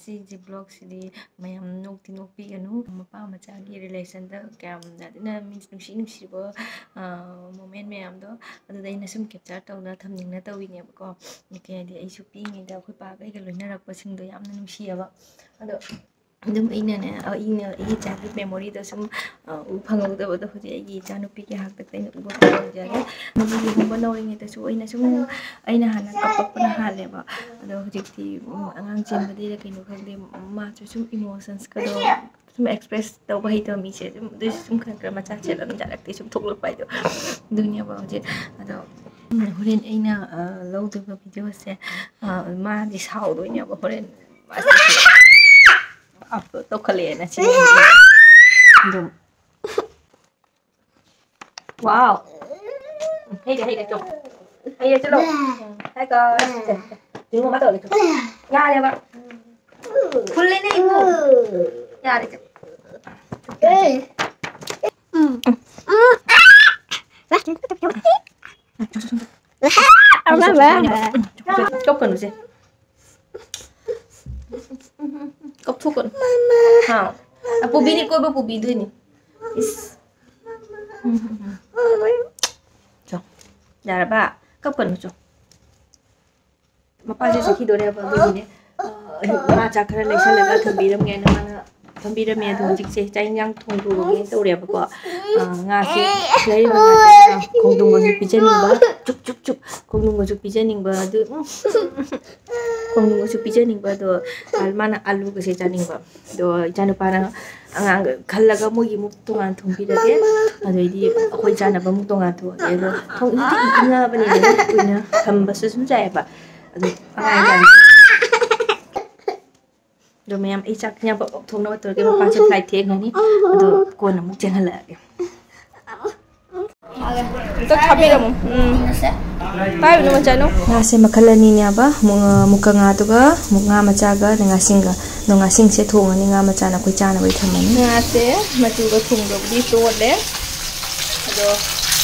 ꯃꯁꯤꯒꯤ ꯕ꯭ꯂꯣꯒꯁꯤꯗꯤ ꯃꯌꯥꯝ ꯅꯣꯛꯇꯤ ꯅꯣꯛꯄꯤꯒꯅꯨ ꯃꯄꯥ ꯃꯆꯥꯒꯤ ꯔꯤꯂꯦꯁꯟꯗ ꯀꯌꯥꯝꯅ ꯅꯨꯡꯁꯤꯕ ꯃꯣꯃꯦꯟ ꯃꯌꯥꯝꯗꯣ ꯑꯗꯨꯗ ꯑꯩꯅ ꯁꯨꯝ ꯀꯦꯞꯆꯔ ꯇꯧꯅ ꯊꯝꯅꯤꯡꯅ ꯇꯧꯋꯤꯅꯦꯕꯀꯣ ꯍꯥꯏꯗꯤ ꯑꯩꯁꯨ ꯄꯤꯛꯏꯉꯩꯗ ꯑꯩꯈꯣꯏ ꯄꯥꯒ ꯑꯩꯒ ꯂꯣꯏꯅꯔꯛꯄꯁꯤꯡꯗꯣ ꯌꯥꯝꯅ ꯅꯨꯡꯁꯤꯌꯦꯕ ꯑꯗꯣ ꯑꯗꯨꯝ ꯑꯩꯅꯅꯦ ꯑꯩꯒꯤ ꯏꯆꯥꯒꯤ ꯃꯦꯃꯣꯔꯤꯗ ꯁꯨꯝ ꯎ ꯐꯪꯍꯧꯗꯕꯗꯣ ꯍꯧꯖꯤꯛ ꯑꯩꯒꯤ ꯏꯆꯥꯅꯨꯄꯤꯒꯤ ꯍꯥꯛꯇꯛꯇ ꯑꯩꯅ ꯎꯕ ꯐꯪꯖꯔꯦ ꯃꯗꯨ ꯂꯨꯍꯣꯡꯕ ꯅꯧꯔꯤꯉꯩꯗꯁꯨ ꯑꯩꯅ ꯍꯥꯟꯅ ꯀꯞꯄꯛꯄꯅ ꯍꯥꯜꯂꯦꯕ ꯑꯗꯣ ꯍꯧꯖꯤꯛꯇꯤ ꯑꯉꯥꯡ ꯆꯦꯟꯕꯗꯩꯔ ꯀꯩꯅꯣ ꯈꯪꯗꯦ ꯃꯥꯁꯨ ꯁꯨꯝ ꯏꯃꯣꯁꯟꯁꯀꯗꯣ ꯁꯨꯝ ꯑꯦꯛꯁꯄ꯭रेस ꯇꯧꯕ ꯍꯩꯇꯕ ꯃꯤꯁꯦ ꯁꯨꯝ ꯑꯗꯨꯏꯁꯨ ꯁꯨꯝ ꯈꯔ ꯃꯆꯥ ꯆꯦꯠꯂꯝꯖꯔꯛꯇꯦ ꯁꯨꯝ ꯊꯣꯛꯂꯛꯄ ꯍꯥꯏꯗꯣ ꯑꯗꯨꯅꯦꯕ ꯍꯧꯖꯤꯛ ꯑꯗꯣ ꯍꯣꯔꯦꯟ ꯑꯩꯅ ꯂꯧꯗꯣꯏꯕ ꯚꯤꯗꯤꯑꯣꯁꯦ ꯃꯥꯗꯤ ꯁꯥꯎꯗꯣꯏꯅꯦꯕ ꯍꯣꯔꯦꯟ ꯑꯞꯂꯣꯗ ꯇꯧꯈꯠꯂꯛꯑꯦꯅ ꯁꯤ ꯑꯗꯨꯝ 와우. 헤이래 좀. 헤이래 찔러. 해가. 이거 맞아 어디? 야, 야 봐. 굴리네 이거. 야, 이제. Cốc cần gì? Cốc thuốc cần. Hả? Bố bí đi coi bố bí thôi nhỉ? 저 야라바 꺾어는 좀 마빠지 시키더래봐 너희네 마자 그래 레살레가 덤비름게 나나 덤비름에 도직세 짜인양 통도게 떠오래봐 nga시 레이바 nga시 공동거주 비제닝바 쭉쭉쭉 공동거주 비제닝바 도 공동거주 비제닝바도 알마나 알루 그세 자닝바 도 이자누파나 ang khalaga mo gi muk tongan thongpirage adoidi khoi jana ba muk tongan tho edo thong inga bani ne kuina thamba su sum jai ba ado angai jan do mayam ai chak nya ba thong na to ge ma pa che flight the ngani ado ko na muk chen hala ge to thabira mo tai no chano na se makhalani nya ba muka nga to ga muknga macha ga nga singa no nga sing se thong ani nga macha na koi chana bai thamani nga se machu ga thong do di to le ado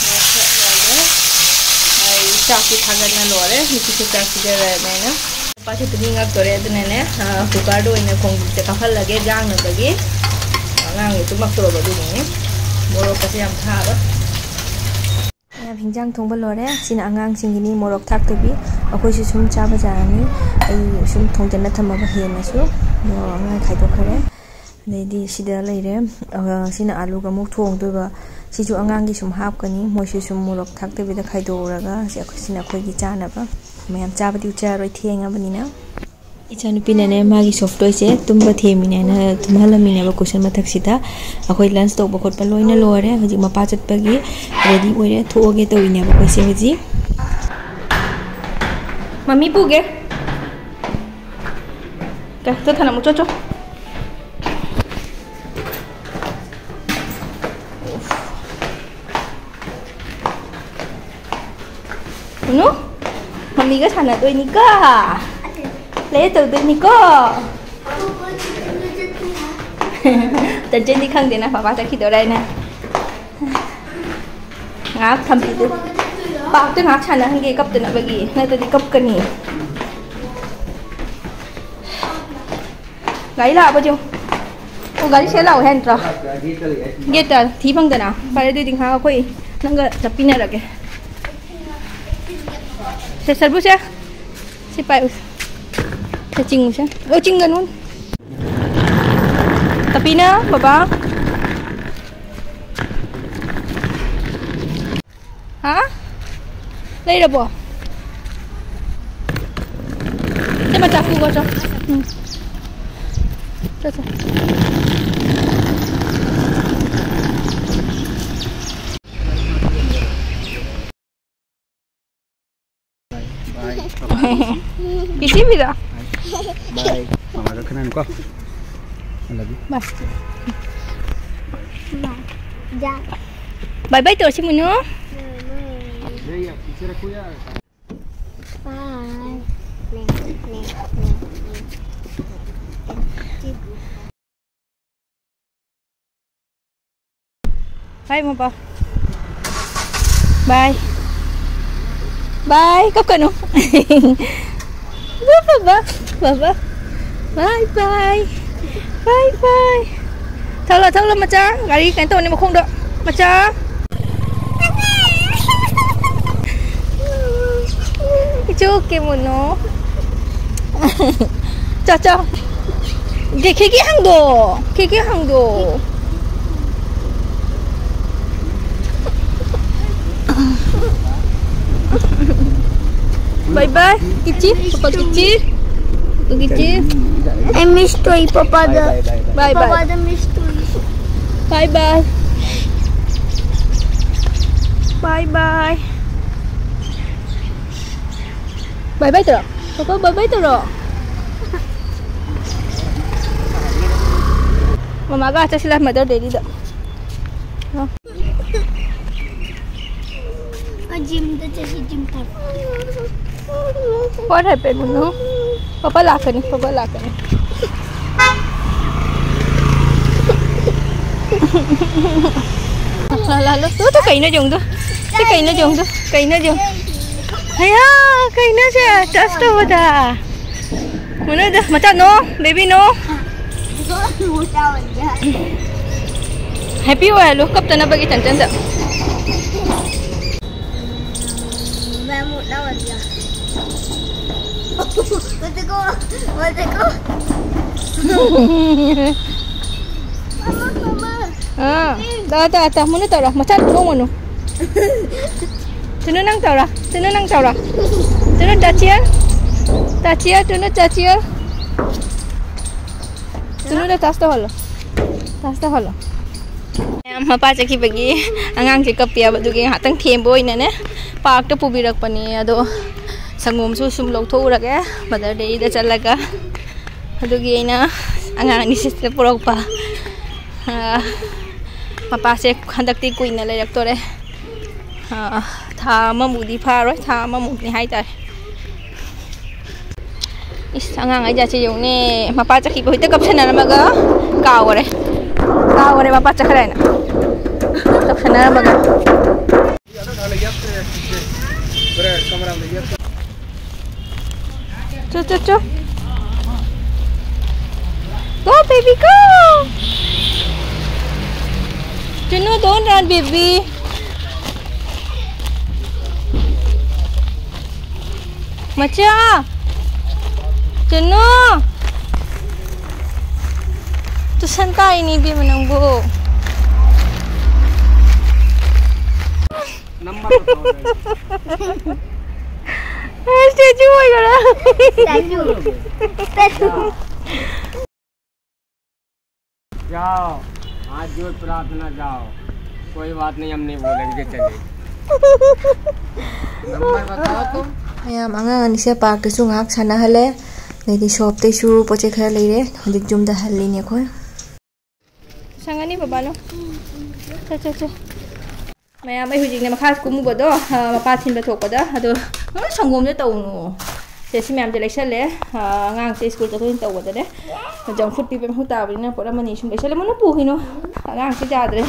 na se le ai cha ki thaga na lo re ni ki cha ki de re na pa che tuni nga to re adne ne kukar do ine khong se ka phal lage jang na bagi nga ngi tu mak to ba du ni moro ka se yam tha ba hinjang thongba lore sina angang singini morok thak to bi akoi su sum cha ba jani ai sum thongjana thamaga hena su no ngai khai to khare nei sida leire sina alu ga muk thong do ba siju angang gi sum hap kani moi su sum morok thak to bi da khai do raga si akoi sina khoi gi chana ba mayam cha ba diu cha roi thenga bani na इचानुपी ने मागी software से तुम्बा थेमिने ना तुम्हालमिने बा question मथक सिदा अखोय lunch तो बखोट पा लोइना लोरे हजि Mopa चटपगी ready ओरे थोगे तोइने बा कोसे हजि मम्मी पुगे का तो थाना मुचो चो नो मम्मी का थाना तोइनी का ले तो देनी को तजनी खंग देना पापा तक खिदो राय ना ngap thampi du pa tu ngap chana hange kap tu na bagi na to di kap kani gai la ba jo o gai se lau hen tra get ta thi bang da na pa de ding ha koi nang ga tapina ra ke se serbu se si pai cing siya. Oh, cing ganun. Tapi na, baba. Ha? Đây là bộ. Thế mà chặt cô cho. Cho. Kisi bisa. Bye. Mama ka kanan ko. Lagi. Bye. Bye bye to si Muno. Ya, bicara ku ya. Bye. Bye Mama. Bye. Bye, cấp cần không? Baba. Bye bye. Bye bye. Thôi là macha. Gari cái tôi này mà không được. Macha. Chú kia một nó. Cho. Cái hàng đồ. Cái hàng đồ. Bye bye. Kecil, papa kecil. Kecil. Em miss toy papa da. Bye Papa bye. da miss toy. Bye bye. Bye bye. Bye bye terus. Papa bye bye terus. Mama ka acha sila mother daddy da. Gym da jadi gym tak. What happened, no? Papa lakan. Lalu tu cây nó dùng tu. Cái cây nó dùng. Hay à, cây nó sẽ just over there. Mana dah? Macam no, baby no. Happy wa lu kap tanah bagi cancan tak? Mau lawan dia. Mataku. Ah, dah. Mana tahu lah. Macam tu mana? Tuna nang tahu lah. Tuna Tachia. Tuna Tachia. Tuna dah tas tahu lah. Mapa cakap bagi angang cakap pia batu geng hatang tembo ini ne. Park tu pubirak pani ado. Sangum susum log thau raga. Mother day dah calaga. Ado geng na angang ni sister purok pa. Mapa se handak ti kuin na lerak tore. Tha mamudi pha roi tha mamuk ni hai tai. Is angang aja je yung ni mapa cakap boy tekap sana namaga kaware mapa cakap na. Tekap sana namaga. Cho. Go baby go. Juno don't run baby. Macha. Juno. Tu santai ni dia menunggu. Number Statue हो गया. Statue. जाओ आज जो प्रार्थना जाओ कोई बात नहीं हम नहीं बोलेंगे चले नंबर बताओ तुम Ayam angan ni siapa ke sungak sana hale. Dari shop te su poche khara leire. Hodik jum dah hale ni khoi. Sanga ni baba no. Cha. Mayam ai hujing ne makha kumu bodo mapa thin ba thok pada ado sangom de tau no. Se si mayam de lection le ngang te school ta thin tau bodo de. Jam food pi pe hu ta bi na pora mani sum lection le mo no pu hi no. Ngang si ja de.